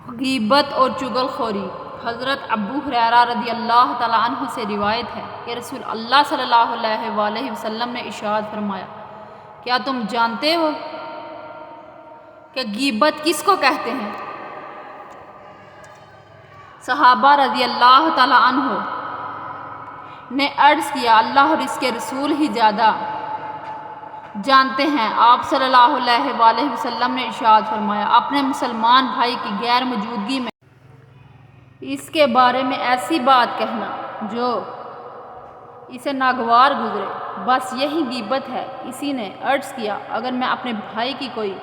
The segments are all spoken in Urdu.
غیبت اور چغل خوری۔ حضرت ابو ہریرہ رضی اللہ تعالیٰ عنہ سے روایت ہے کہ رسول اللہ صلی اللہ علیہ وآلہ وسلم نے ارشاد فرمایا، کیا تم جانتے ہو کہ غیبت کس کو کہتے ہیں؟ صحابہ رضی اللہ تعالیٰ عنہ نے عرض کیا، اللہ اور اس کے رسول ہی زیادہ جانتے ہیں۔ آپ صلی اللہ علیہ وآلہ وسلم نے ارشاد فرمایا، اپنے مسلمان بھائی کی غیر موجودگی میں اس کے بارے میں ایسی بات کہنا جو اسے ناگوار گزرے، بس یہی غیبت ہے۔ اسی نے عرض کیا، اگر میں اپنے بھائی کی کوئی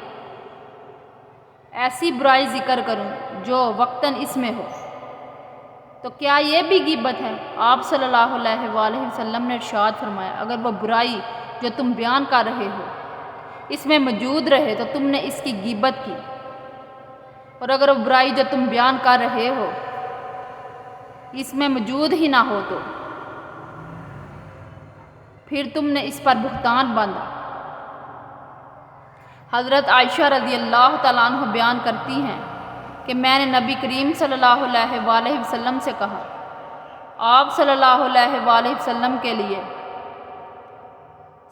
ایسی برائی ذکر کروں جو وقتاً اس میں ہو تو کیا یہ بھی غیبت ہے؟ آپ صلی اللہ علیہ وآلہ وسلم نے ارشاد فرمایا، اگر وہ برائی جو تم بیان کر رہے ہو اس میں موجود رہے تو تم نے اس کی غیبت کی، اور اگر وہ برائی جو تم بیان کر رہے ہو اس میں موجود ہی نہ ہو تو پھر تم نے اس پر بہتان باندھا۔ حضرت عائشہ رضی اللہ تعالیٰ عنہ بیان کرتی ہیں کہ میں نے نبی کریم صلی اللہ علیہ وآلہ وسلم سے کہا، آپ صلی اللہ علیہ وآلہ وسلم کے لیے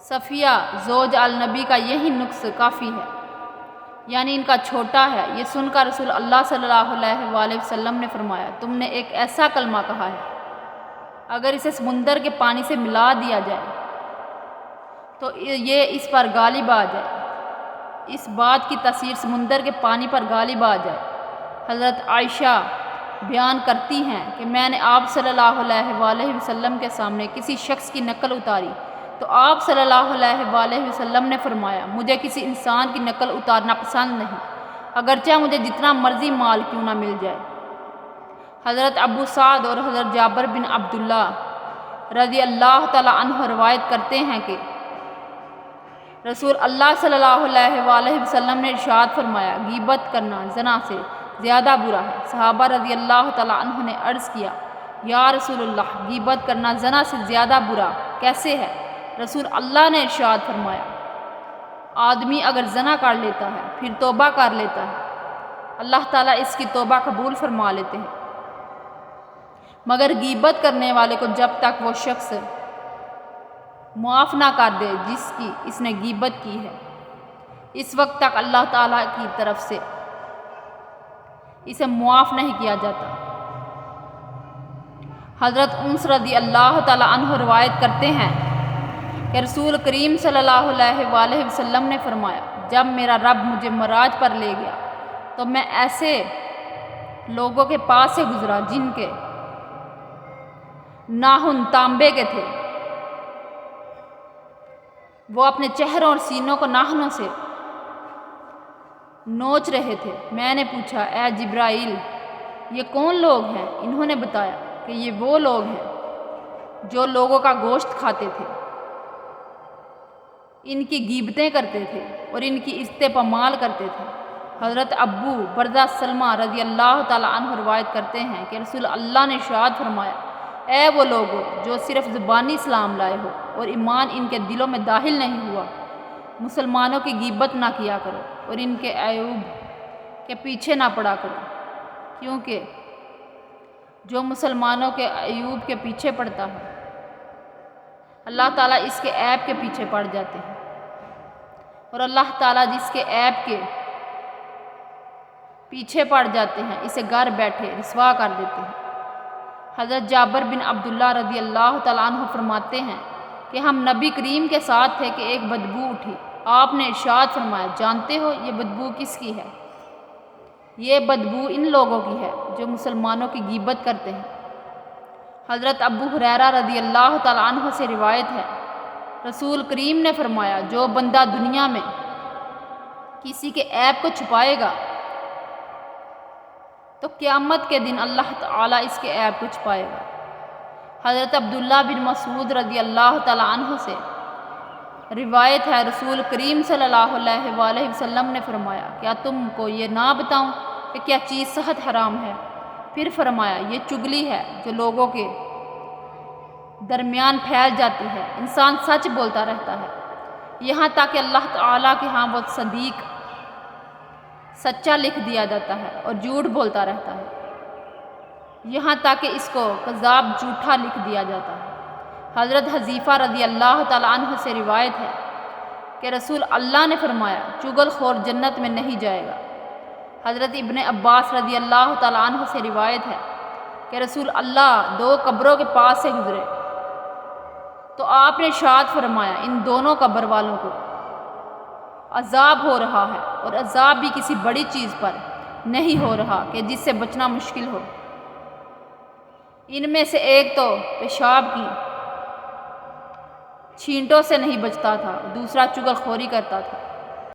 صفیہ زوج النبی کا یہی نقص کافی ہے، یعنی ان کا چھوٹا ہے۔ یہ سن کر رسول اللہ صلی اللہ علیہ وآلہ وسلم نے فرمایا، تم نے ایک ایسا کلمہ کہا ہے، اگر اسے سمندر کے پانی سے ملا دیا جائے تو یہ اس پر غالب آ جائے، اس بات کی تاثیر سمندر کے پانی پر غالب آ جائے۔ حضرت عائشہ بیان کرتی ہیں کہ میں نے آپ صلی اللہ علیہ وآلہ وسلم کے سامنے کسی شخص کی نقل اتاری تو آپ صلی اللہ علیہ وآلہ وسلم نے فرمایا، مجھے کسی انسان کی نقل اتارنا پسند نہیں، اگرچہ مجھے جتنا مرضی مال کیوں نہ مل جائے۔ حضرت ابو سعد اور حضرت جابر بن عبداللہ رضی اللہ تعالیٰ عنہ روایت کرتے ہیں کہ رسول اللہ صلی اللہ علیہ وآلہ وسلم نے ارشاد فرمایا، غیبت کرنا زنا سے زیادہ برا ہے۔ صحابہ رضی اللہ تعالیٰ عنہ نے عرض کیا، یا رسول اللہ، غیبت کرنا زنا سے زیادہ برا کیسے ہے؟ رسول اللہ نے ارشاد فرمایا، آدمی اگر زنا کر لیتا ہے پھر توبہ کر لیتا ہے، اللہ تعالیٰ اس کی توبہ قبول فرما لیتے ہیں، مگر غیبت کرنے والے کو جب تک وہ شخص معاف نہ کر دے جس کی اس نے غیبت کی ہے، اس وقت تک اللہ تعالیٰ کی طرف سے اسے معاف نہیں کیا جاتا۔ حضرت انس رضی اللہ تعالیٰ عنہ روایت کرتے ہیں کہ رسول کریم صلی اللہ علیہ وآلہ وسلم نے فرمایا، جب میرا رب مجھے معراج پر لے گیا تو میں ایسے لوگوں کے پاس سے گزرا جن کے ناخن تانبے کے تھے، وہ اپنے چہروں اور سینوں کو ناخنوں سے نوچ رہے تھے۔ میں نے پوچھا، اے جبرائیل، یہ کون لوگ ہیں؟ انہوں نے بتایا کہ یہ وہ لوگ ہیں جو لوگوں کا گوشت کھاتے تھے، ان کی غیبتیں کرتے تھے اور ان کی عزت پامال کرتے تھے۔ حضرت ابو بردہ سلمہ رضی اللہ تعالیٰ عنہ روایت کرتے ہیں کہ رسول اللہ نے ارشاد فرمایا، اے وہ لوگو جو صرف زبانی اسلام لائے ہو اور ایمان ان کے دلوں میں داخل نہیں ہوا، مسلمانوں کی غیبت نہ کیا کرو اور ان کے عیوب کے پیچھے نہ پڑا کرو، کیونکہ جو مسلمانوں کے عیوب کے پیچھے پڑتا ہے اللہ تعالیٰ اس کے عیب کے پیچھے پڑ جاتے ہیں، اور اللہ تعالیٰ جس کے عیب کے پیچھے پڑ جاتے ہیں اسے گھر بیٹھے رسوا کر دیتے ہیں۔ حضرت جابر بن عبداللہ رضی اللہ تعالیٰ عنہ فرماتے ہیں کہ ہم نبی کریم کے ساتھ تھے کہ ایک بدبو اٹھی، آپ نے ارشاد فرمایا، جانتے ہو یہ بدبو کس کی ہے؟ یہ بدبو ان لوگوں کی ہے جو مسلمانوں کی غیبت کرتے ہیں۔ حضرت ابو ہریرہ رضی اللہ تعالیٰ عنہ سے روایت ہے، رسول کریم نے فرمایا، جو بندہ دنیا میں کسی کے عیب کو چھپائے گا تو قیامت کے دن اللہ تعالیٰ اس کے عیب کو چھپائے گا۔ حضرت عبداللہ بن مسعود رضی اللہ تعالیٰ عنہ سے روایت ہے، رسول کریم صلی اللہ علیہ وآلہ وسلم نے فرمایا، کیا تم کو یہ نہ بتاؤں کہ کیا چیز صحت حرام ہے؟ پھر فرمایا، یہ چگلی ہے جو لوگوں کے درمیان پھیل جاتی ہے، انسان سچ بولتا رہتا ہے یہاں تک کہ اللہ تعالیٰ کے ہاں وہ سچا لکھ دیا جاتا ہے اور جھوٹ بولتا رہتا ہے، یہاں تک کہ اس کو کذاب جھوٹا لکھ دیا جاتا ہے۔ حضرت حذیفہ رضی اللہ تعالیٰ عنہ سے روایت ہے کہ رسول اللہ نے فرمایا چغل خور جنت میں نہیں جائے گا۔ حضرت ابن عباس رضی اللہ تعالیٰ عنہ سے روایت ہے کہ رسول اللہ 2 قبروں کے پاس سے گزرے تو آپ نے ارشاد فرمایا ان دونوں قبر والوں کو عذاب ہو رہا ہے، اور عذاب بھی کسی بڑی چیز پر نہیں ہو رہا کہ جس سے بچنا مشکل ہو۔ ان میں سے ایک تو پیشاب کی چھینٹوں سے نہیں بچتا تھا، دوسرا چغل خوری کرتا تھا۔